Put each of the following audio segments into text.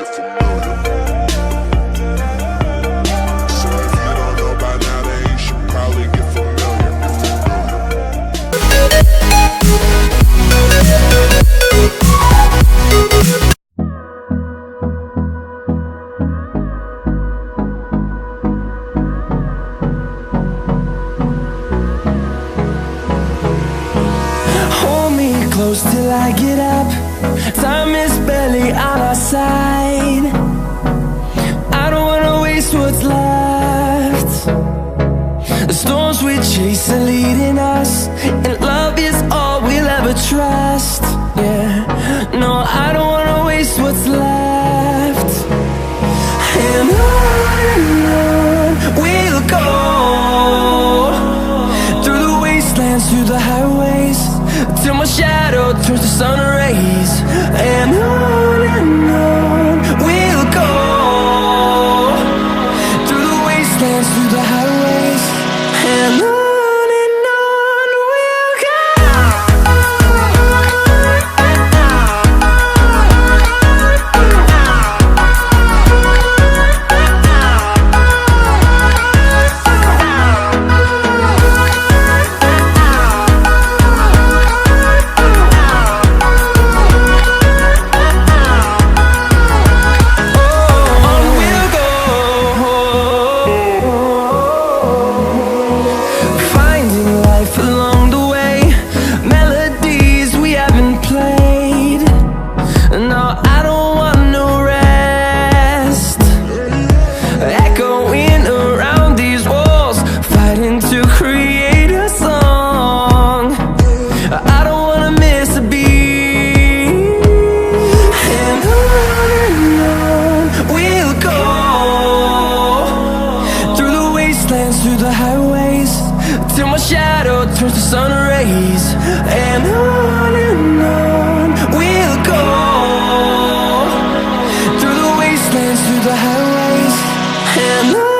get familiar. So if you don't know by now, then you should probably get familiar. Close till I get up. Time is barely on our side. I don't wanna waste what's left. The storms we chase are leading us, and love is all we'll ever trust. Yeah, no, I don't wanna waste what's left. And on we'll go, through the wastelands, through the highways, till my shadow turns to sun rays. And on we'll go, through the wastelands, through the highways, and on we'll go. Through the highways, till my shadow turns to sun rays. And on we'll go, through the wastelands, through the highways, and on.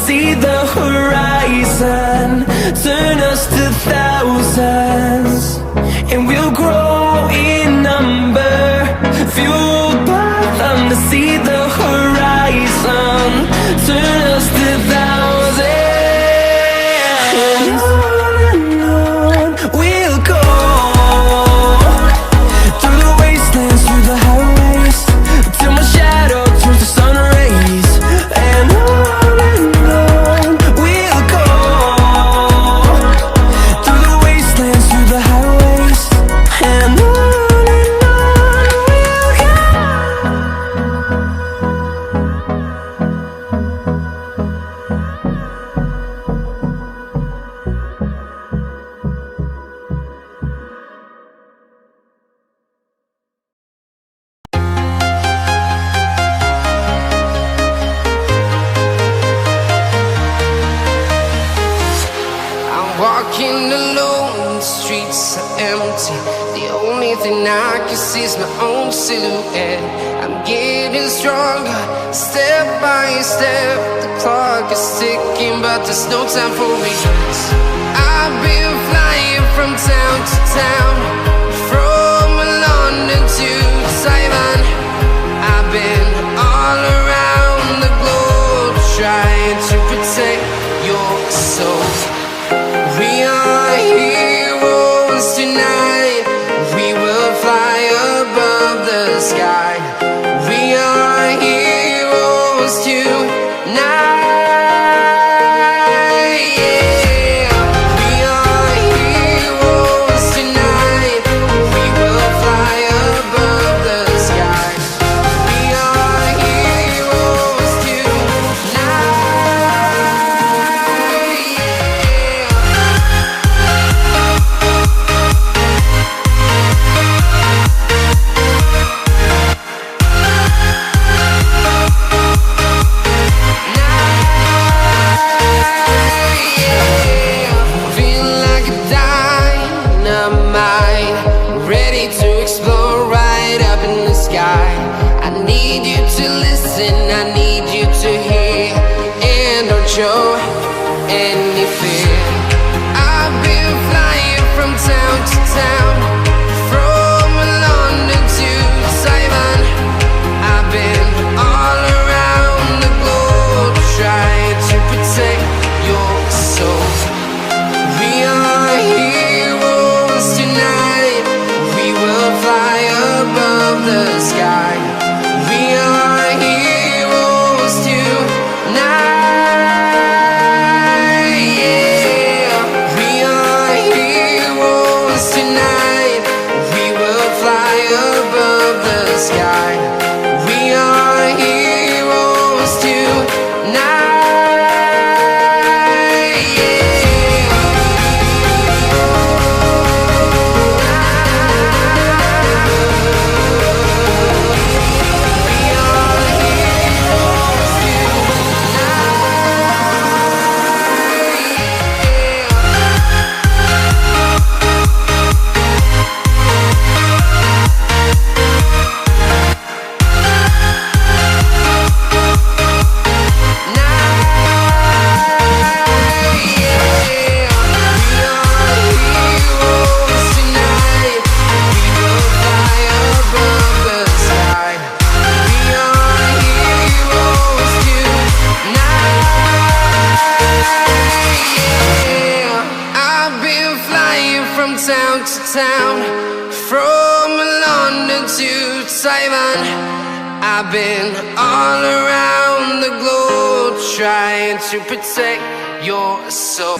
See the horizon turn us to thousands, and we'll grow in number, fueled by them. To see the horizon turn us to thousands, and on we'll go, through the wastelands, through the highways, till my shadow turns to sun rays. And on walking alone, the streets are empty. The only thing I can see is my own silhouette. I'm getting stronger, step by step. The clock is ticking, but there's no time for me. I've been flying from town to town, from London to Taiwan. I've been all around the globe, trying to protect your soul. We are heroes tonight. We will fly above the sky. We are heroes tonight. Yeah. We are heroes tonight. We will fly above the sky. We are heroes tonight. you listen, I need you to hear, and don't show any fear. I've been flying from town to town, from London to Taiwan. I've been all around the globe trying to protect your soul. We are heroes tonight. We will fly above the sky. We are heroes tonight. Yeah. We are heroes tonight. We will fly above the sky. We are heroes tonight. Yeah. Town to town, from London to Taiwan. I've been all around the globe trying to protect your soul.